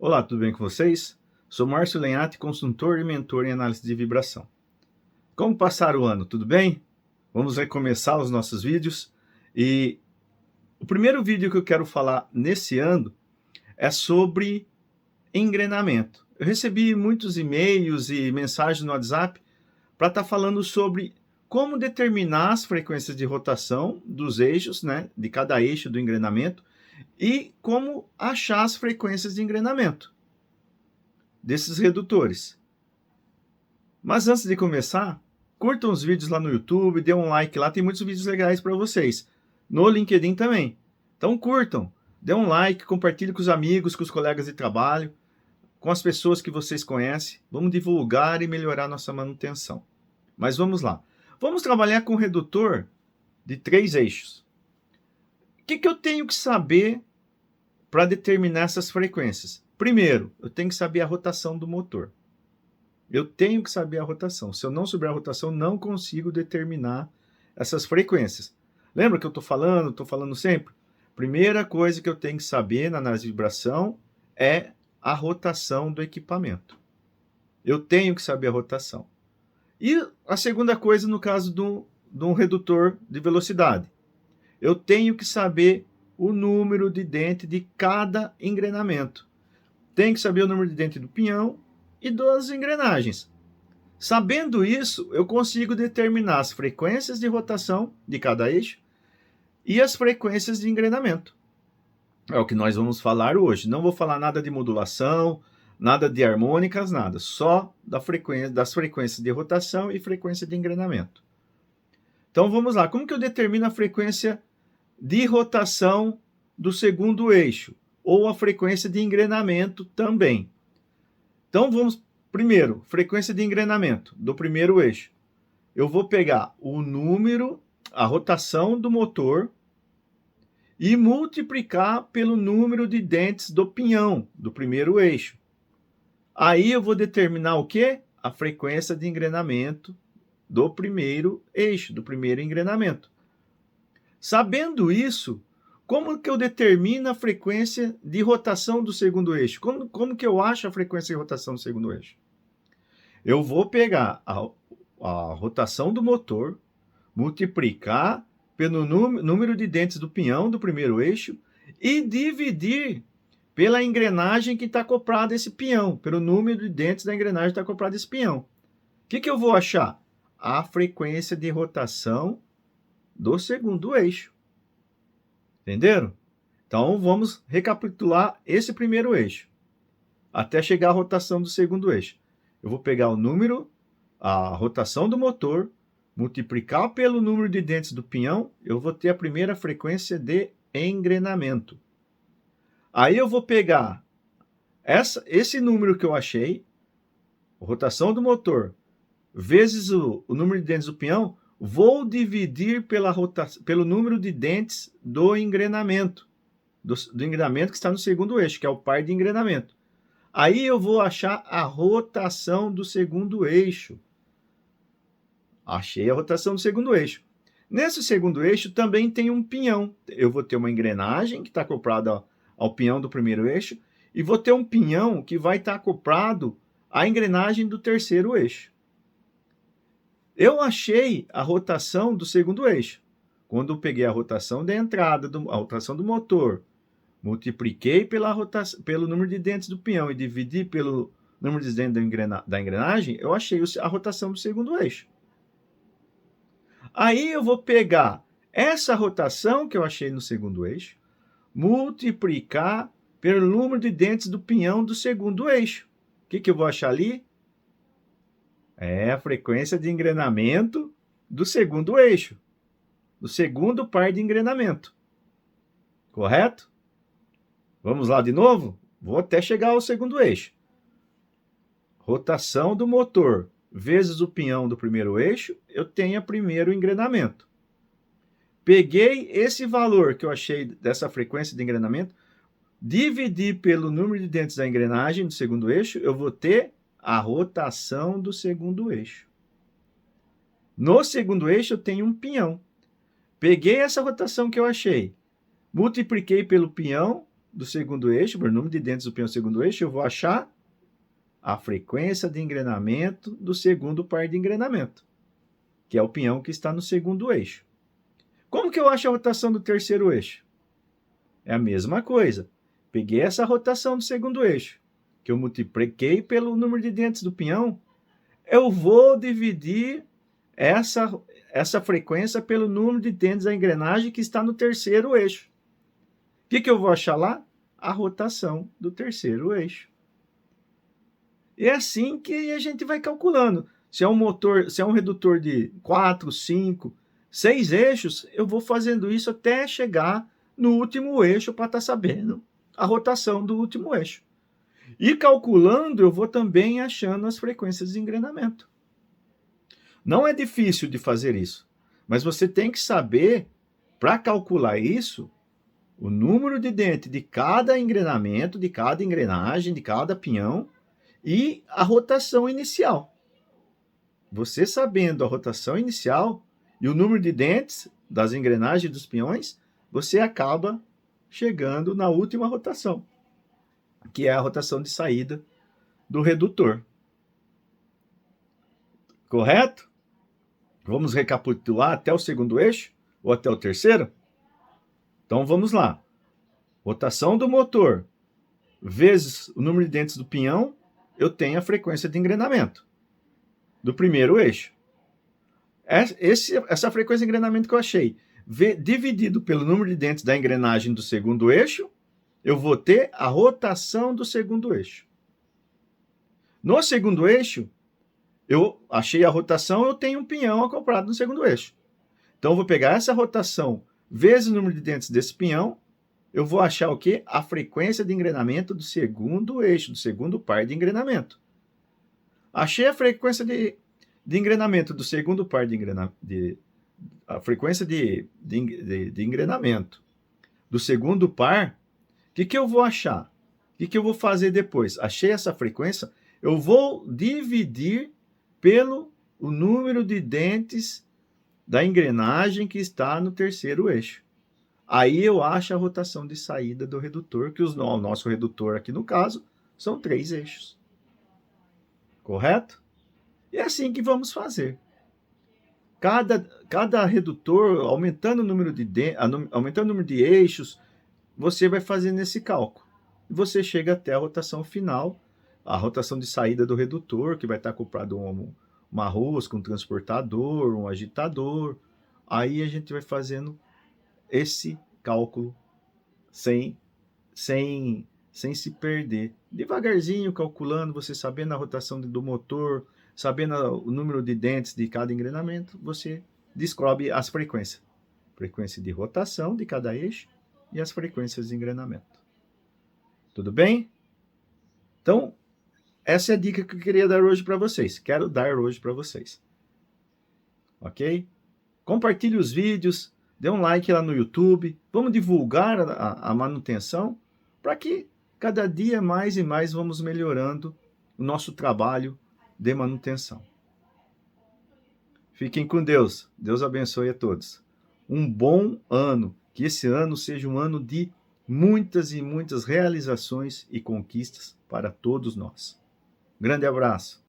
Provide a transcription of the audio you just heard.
Olá, tudo bem com vocês? Sou Márcio Lenhati, consultor e mentor em análise de vibração. Como passar o ano? Tudo bem? Vamos recomeçar os nossos vídeos. E o primeiro vídeo que eu quero falar nesse ano é sobre engrenamento. Eu recebi muitos e-mails e mensagens no WhatsApp para estar falando sobre como determinar as frequências de rotação dos eixos, né, de cada eixo do engrenamento, e como achar as frequências de engrenamento desses redutores. Mas antes de começar, curtam os vídeos lá no YouTube, dê um like lá, tem muitos vídeos legais para vocês. No LinkedIn também. Então curtam, dê um like, compartilhe com os amigos, com os colegas de trabalho, com as pessoas que vocês conhecem. Vamos divulgar e melhorar nossa manutenção. Mas vamos lá. Vamos trabalhar com um redutor de 3 eixos. O que eu tenho que saber para determinar essas frequências? Primeiro, eu tenho que saber a rotação do motor. Eu tenho que saber a rotação. Se eu não souber a rotação, não consigo determinar essas frequências. Lembra que eu estou falando sempre? Primeira coisa que eu tenho que saber na análise de vibração é a rotação do equipamento. Eu tenho que saber a rotação. E a segunda coisa, no caso de um redutor de velocidade, eu tenho que saber o número de dente de cada engrenamento. Tenho que saber o número de dente do pinhão e das engrenagens. Sabendo isso, eu consigo determinar as frequências de rotação de cada eixo e as frequências de engrenamento. É o que nós vamos falar hoje. Não vou falar nada de modulação, nada de harmônicas, nada. Só das frequências de rotação e frequência de engrenamento. Então vamos lá. Como que eu determino a frequência de rotação do segundo eixo? Ou a frequência de engrenamento também. Então vamos, primeiro, frequência de engrenamento do primeiro eixo. Eu vou pegar o número, a rotação do motor e multiplicar pelo número de dentes do pinhão do primeiro eixo. Aí eu vou determinar o quê? A frequência de engrenamento do primeiro eixo, do primeiro engrenamento. Sabendo isso, como que eu determino a frequência de rotação do segundo eixo? Como que eu acho a frequência de rotação do segundo eixo? Eu vou pegar a rotação do motor, multiplicar pelo número de dentes do pinhão do primeiro eixo e dividir pela engrenagem que está acoplada a esse pinhão, pelo número de dentes da engrenagem que está acoplada a esse pinhão. O que eu vou achar? A frequência de rotação do segundo eixo. Entenderam? Então, vamos recapitular esse primeiro eixo, até chegar à rotação do segundo eixo. Eu vou pegar o número, a rotação do motor, multiplicar pelo número de dentes do pinhão, eu vou ter a primeira frequência de engrenamento. Aí eu vou pegar esse número que eu achei, rotação do motor, vezes o número de dentes do pinhão, vou dividir pelo número de dentes do engrenamento, do engrenamento que está no segundo eixo, que é o par de engrenamento. Aí eu vou achar a rotação do segundo eixo. Achei a rotação do segundo eixo. Nesse segundo eixo também tem um pinhão. Eu vou ter uma engrenagem que está acoplada ao pinhão do primeiro eixo e vou ter um pinhão que vai estar acoplado à engrenagem do terceiro eixo. Eu achei a rotação do segundo eixo. Quando eu peguei a rotação da entrada, a rotação do motor, multipliquei pelo número de dentes do pinhão e dividi pelo número de dentes da engrenagem, eu achei a rotação do segundo eixo. Aí eu vou pegar essa rotação que eu achei no segundo eixo, multiplicar pelo número de dentes do pinhão do segundo eixo. O que eu vou achar ali? É a frequência de engrenamento do segundo eixo, do segundo par de engrenamento. Correto? Vamos lá de novo? Vou até chegar ao segundo eixo. Rotação do motor vezes o pinhão do primeiro eixo, eu tenho o primeiro engrenamento. Peguei esse valor que eu achei dessa frequência de engrenamento, dividi pelo número de dentes da engrenagem do segundo eixo, eu vou ter a rotação do segundo eixo. No segundo eixo eu tenho um pinhão. Peguei essa rotação que eu achei, multipliquei pelo pinhão do segundo eixo, o número de dentes do peão do segundo eixo, eu vou achar a frequência de engrenamento do segundo par de engrenamento, que é o peão que está no segundo eixo. Como que eu acho a rotação do terceiro eixo? É a mesma coisa. Peguei essa rotação do segundo eixo, que eu multipliquei pelo número de dentes do peão, eu vou dividir essa frequência pelo número de dentes da engrenagem que está no terceiro eixo. O que eu vou achar lá? A rotação do terceiro eixo. E é assim que a gente vai calculando. Se é um redutor de 4, 5, 6 eixos, eu vou fazendo isso até chegar no último eixo para estar sabendo a rotação do último eixo. E calculando, eu vou também achando as frequências de engrenamento. Não é difícil de fazer isso, mas você tem que saber, para calcular isso, o número de dentes de cada engrenamento, de cada engrenagem, de cada peão e a rotação inicial. Você sabendo a rotação inicial e o número de dentes das engrenagens dos peões, você acaba chegando na última rotação, que é a rotação de saída do redutor. Correto? Vamos recapitular até o segundo eixo ou até o terceiro? Então vamos lá. Rotação do motor vezes o número de dentes do pinhão, eu tenho a frequência de engrenamento do primeiro eixo. Essa frequência de engrenamento que eu achei, dividido pelo número de dentes da engrenagem do segundo eixo, eu vou ter a rotação do segundo eixo. No segundo eixo, eu achei a rotação, eu tenho um pinhão acoplado no segundo eixo. Então, eu vou pegar essa rotação vezes o número de dentes desse pinhão, eu vou achar o quê? A frequência de engrenamento do segundo eixo, do segundo par de engrenamento. Achei a frequência de engrenamento do segundo par de engrenamento, a frequência de engrenamento do segundo par. O que eu vou achar? O que eu vou fazer depois? Achei essa frequência, eu vou dividir pelo o número de dentes da engrenagem que está no terceiro eixo. Aí eu acho a rotação de saída do redutor, que o nosso redutor aqui no caso são 3 eixos. Correto? E é assim que vamos fazer. Cada redutor, aumentando o número de eixos, você vai fazendo esse cálculo. E você chega até a rotação final, a rotação de saída do redutor, que vai estar acoplado uma rosca, um transportador, um agitador. Aí a gente vai fazendo esse cálculo sem se perder. Devagarzinho calculando, você sabendo a rotação do motor, sabendo o número de dentes de cada engrenamento, você descobre as frequências. Frequência de rotação de cada eixo e as frequências de engrenamento. Tudo bem? Então, essa é a dica que eu queria dar hoje para vocês. Quero dar hoje para vocês. Ok? Compartilhe os vídeos, dê um like lá no YouTube. Vamos divulgar a manutenção para que cada dia mais e mais vamos melhorando o nosso trabalho de manutenção. Fiquem com Deus. Deus abençoe a todos. Um bom ano. Que esse ano seja um ano de muitas e muitas realizações e conquistas para todos nós. Grande abraço.